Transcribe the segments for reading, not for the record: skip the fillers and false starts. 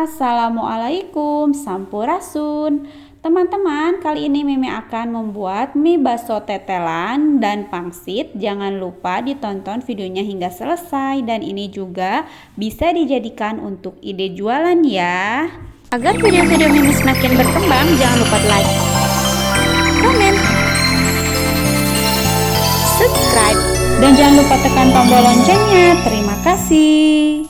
Assalamualaikum, sampurasun. Teman-teman, kali ini Mimi akan membuat mie bakso tetelan dan pangsit. Jangan lupa ditonton videonya hingga selesai, dan ini juga bisa dijadikan untuk ide jualan ya. Agar video-video Mimi semakin berkembang, jangan lupa like, komen, subscribe, dan jangan lupa tekan tombol loncengnya. Terima kasih.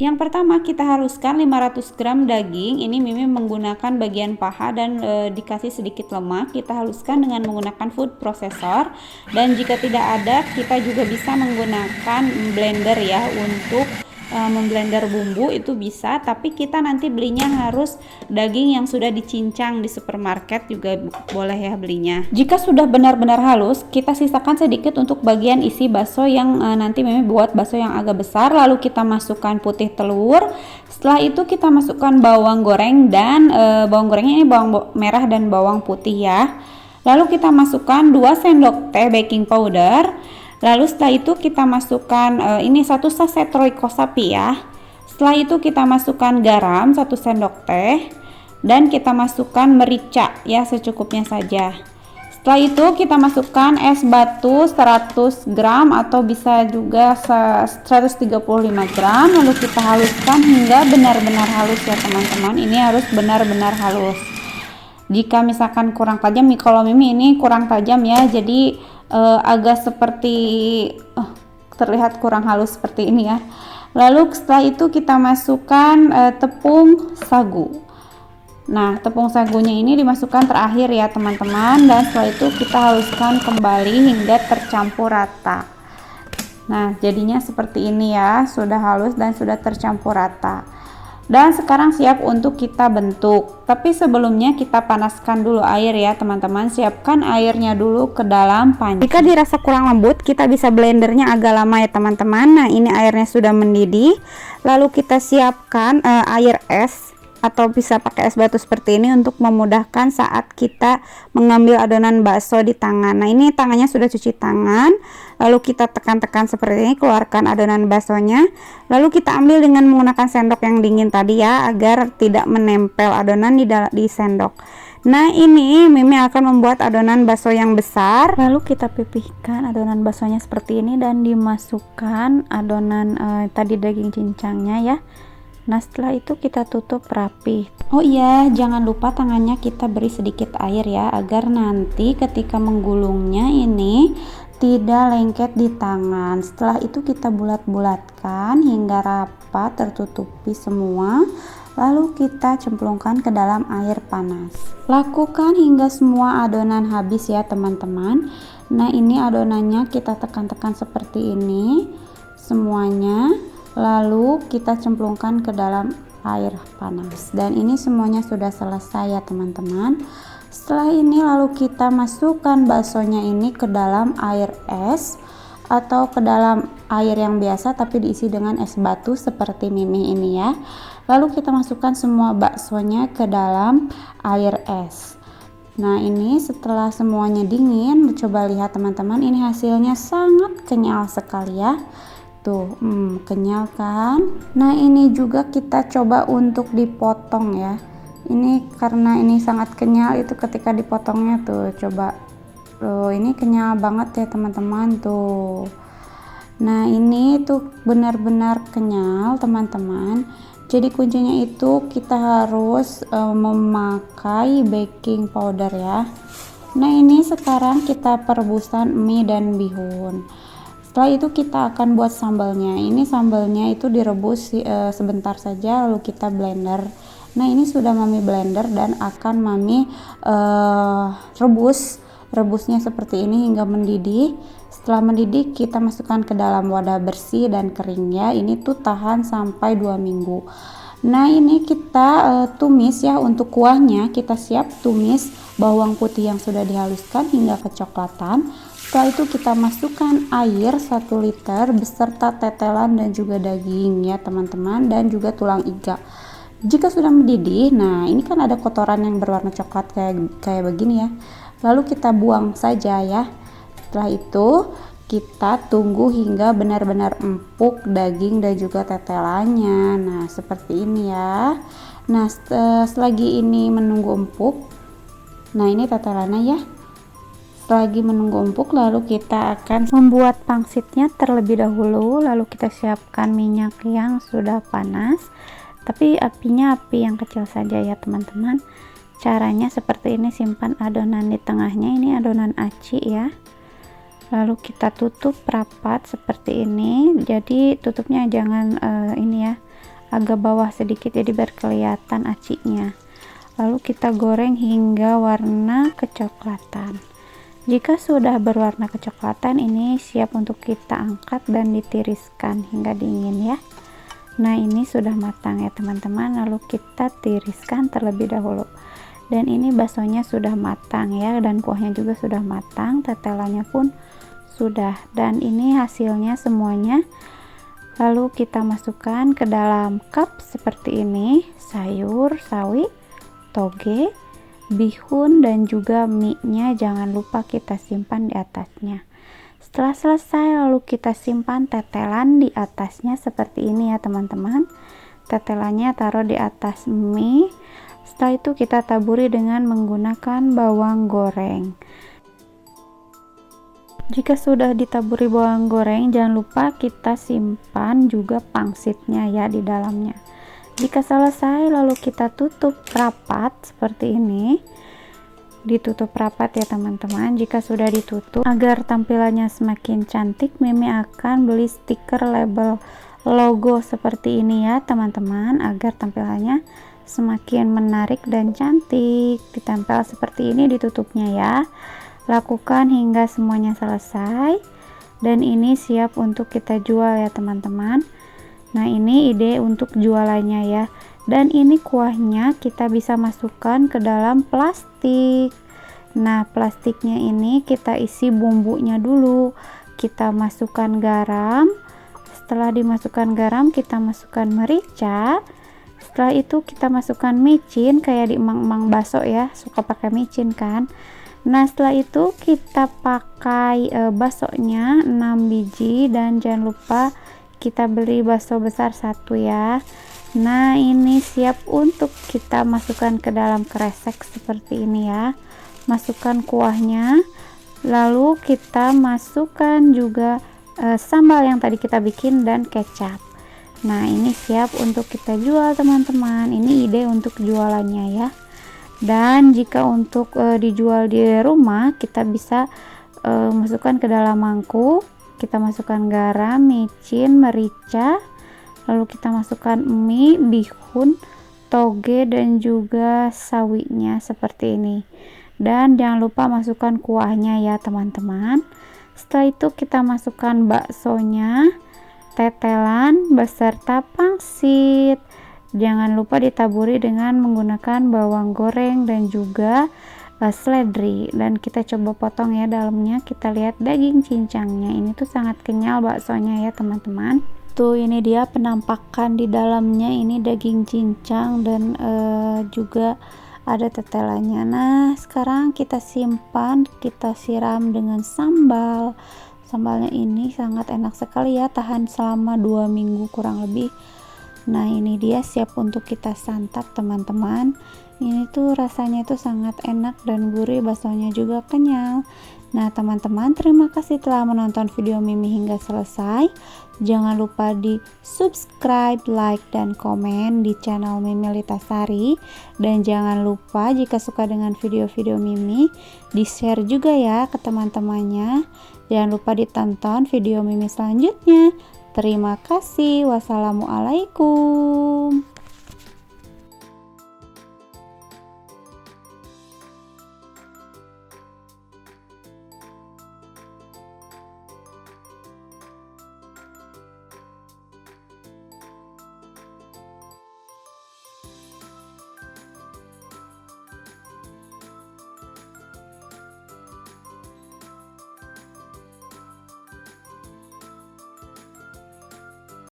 Yang pertama kita haluskan 500 gram daging. Ini Mimi menggunakan bagian paha dan dikasih sedikit lemak. Kita haluskan dengan menggunakan food processor, dan jika tidak ada kita juga bisa menggunakan blender ya untuk memblender bumbu, itu bisa, tapi kita nanti belinya harus daging yang sudah dicincang di supermarket juga boleh ya belinya. Jika sudah benar-benar halus, kita sisakan sedikit untuk bagian isi bakso yang nanti Mimi buat bakso yang agak besar. Lalu kita masukkan putih telur. Setelah itu kita masukkan bawang goreng, dan bawang gorengnya ini bawang merah dan bawang putih ya. Lalu kita masukkan 2 sendok teh baking powder. Lalu setelah itu kita masukkan ini 1 saset Royco sapi ya. Setelah itu kita masukkan garam 1 sendok teh, dan kita masukkan merica ya secukupnya saja. Setelah itu kita masukkan es batu 100 gram atau bisa juga 135 gram. Lalu kita haluskan hingga benar-benar halus ya teman-teman. Ini harus benar-benar halus. Jika misalkan kurang tajam, kalau Mimi ini kurang tajam ya, jadi agak seperti terlihat kurang halus seperti ini ya. Lalu setelah itu kita masukkan tepung sagu. Nah, tepung sagunya ini dimasukkan terakhir ya teman-teman, dan setelah itu kita haluskan kembali hingga tercampur rata. Nah, jadinya seperti ini ya, sudah halus dan sudah tercampur rata. Dan sekarang siap untuk kita bentuk. Tapi sebelumnya kita panaskan dulu air ya teman-teman. Siapkan airnya dulu ke dalam panci. Jika dirasa kurang lembut, kita bisa blendernya agak lama ya teman-teman. Nah, ini airnya sudah mendidih. Lalu kita siapkan air es, atau bisa pakai es batu seperti ini untuk memudahkan saat kita mengambil adonan bakso di tangan. Nah, ini tangannya sudah cuci tangan. Lalu kita tekan-tekan seperti ini, keluarkan adonan baksonya. Lalu kita ambil dengan menggunakan sendok yang dingin tadi ya, agar tidak menempel adonan di sendok. Nah, ini Mimi akan membuat adonan bakso yang besar. Lalu kita pipihkan adonan baksonya seperti ini, dan dimasukkan adonan tadi daging cincangnya ya. Nah, setelah itu kita tutup rapi. Oh iya, jangan lupa tangannya kita beri sedikit air ya, agar nanti ketika menggulungnya ini tidak lengket di tangan. Setelah itu kita bulat-bulatkan hingga rapat tertutupi semua. Lalu kita cemplungkan ke dalam air panas. Lakukan hingga semua adonan habis ya teman-teman. Nah, ini adonannya kita tekan-tekan seperti ini semuanya. Lalu kita cemplungkan ke dalam air panas, dan ini semuanya sudah selesai ya teman-teman. Setelah ini lalu kita masukkan baksonya ini ke dalam air es atau ke dalam air yang biasa tapi diisi dengan es batu seperti Mimi ini ya. Lalu kita masukkan semua baksonya ke dalam air es. Nah, ini setelah semuanya dingin, coba lihat teman-teman, ini hasilnya sangat kenyal sekali ya. Tuh, kenyal kan? Nah, ini juga kita coba untuk dipotong ya. Ini karena ini sangat kenyal, itu ketika dipotongnya tuh coba. Loh, ini kenyal banget ya teman-teman tuh. Nah, ini tuh benar-benar kenyal teman-teman. Jadi kuncinya itu kita harus memakai baking powder ya. Nah, ini sekarang kita perebusan mie dan bihun. Setelah itu kita akan buat sambalnya. Ini sambalnya itu direbus sebentar saja, lalu kita blender. Nah, ini sudah Mami blender dan akan Mami rebusnya seperti ini hingga mendidih. Setelah mendidih kita masukkan ke dalam wadah bersih dan kering ya. Ini tuh tahan sampai 2 minggu. Nah, ini kita tumis ya. Untuk kuahnya kita siap tumis bawang putih yang sudah dihaluskan hingga kecoklatan. Setelah itu kita masukkan air 1 liter beserta tetelan dan juga daging ya teman-teman, dan juga tulang iga. Jika sudah mendidih, nah ini kan ada kotoran yang berwarna coklat kayak begini ya. Lalu kita buang saja ya. Setelah itu kita tunggu hingga benar-benar empuk daging dan juga tetelannya. Nah, seperti ini ya. Nah, selagi ini menunggu empuk, nah ini tetelannya ya. Selagi menunggu empuk, lalu kita akan membuat pangsitnya terlebih dahulu. Lalu kita siapkan minyak yang sudah panas, tapi apinya api yang kecil saja ya teman-teman. Caranya seperti ini, simpan adonan di tengahnya, ini adonan aci ya. Lalu kita tutup rapat seperti ini, jadi tutupnya jangan ini ya, agak bawah sedikit, jadi biar kelihatan acinya. Lalu kita goreng hingga warna kecoklatan. Jika sudah berwarna kecoklatan, ini siap untuk kita angkat dan ditiriskan hingga dingin ya. Nah, ini sudah matang ya teman-teman, lalu kita tiriskan terlebih dahulu. Dan ini baksonya sudah matang ya, dan kuahnya juga sudah matang, tetelannya pun sudah. Dan ini hasilnya semuanya. Lalu kita masukkan ke dalam cup seperti ini, sayur, sawi, toge, bihun, dan juga mie-nya jangan lupa kita simpan di atasnya. Setelah selesai, lalu kita simpan tetelan di atasnya seperti ini ya teman-teman. Tetelannya taruh di atas mie. Setelah itu kita taburi dengan menggunakan bawang goreng. Jika sudah ditaburi bawang goreng, jangan lupa kita simpan juga pangsitnya ya di dalamnya. Jika selesai, lalu kita tutup rapat seperti ini. Ditutup rapat ya teman-teman. Jika sudah ditutup, agar tampilannya semakin cantik, Mimi akan beli stiker label logo seperti ini ya teman-teman, agar tampilannya semakin menarik dan cantik. Ditempel seperti ini ditutupnya ya. Lakukan hingga semuanya selesai, dan ini siap untuk kita jual ya teman-teman. Nah, ini ide untuk jualannya ya. Dan ini kuahnya kita bisa masukkan ke dalam plastik. Nah, plastiknya ini kita isi bumbunya dulu. Kita masukkan garam. Setelah dimasukkan garam, kita masukkan merica. Setelah itu kita masukkan micin, kayak di emang-emang bakso ya, suka pakai micin kan. Nah, setelah itu kita pakai baksonya 6 biji, dan jangan lupa kita beli bakso besar 1 ya. Nah, ini siap untuk kita masukkan ke dalam kresek seperti ini ya. Masukkan kuahnya, lalu kita masukkan juga sambal yang tadi kita bikin dan kecap. Nah, ini siap untuk kita jual teman-teman. Ini ide untuk jualannya ya. Dan jika untuk dijual di rumah, kita bisa masukkan ke dalam mangkuk. Kita masukkan garam, micin, merica, lalu kita masukkan mie, bihun, toge, dan juga sawinya seperti ini. Dan jangan lupa masukkan kuahnya ya teman-teman. Setelah itu kita masukkan baksonya, tetelan beserta pangsit. Jangan lupa ditaburi dengan menggunakan bawang goreng dan juga seledri, dan kita coba potong ya dalamnya. Kita lihat daging cincangnya, ini tuh sangat kenyal baksonya ya teman-teman. Tuh, ini dia penampakan di dalamnya, ini daging cincang dan juga ada tetelannya. Nah, sekarang kita simpan, kita siram dengan sambal. Sambalnya ini sangat enak sekali ya, tahan selama 2 minggu kurang lebih. Nah, ini dia siap untuk kita santap teman-teman. Ini tuh rasanya itu sangat enak dan gurih, baksonya juga kenyal. Nah teman-teman, terima kasih telah menonton video Mimi hingga selesai. Jangan lupa di subscribe, like, dan komen di channel Mimi Litasari. Dan jangan lupa jika suka dengan video-video Mimi, di share juga ya ke teman-temannya. Jangan lupa ditonton video Mimi selanjutnya. Terima kasih. Wassalamualaikum.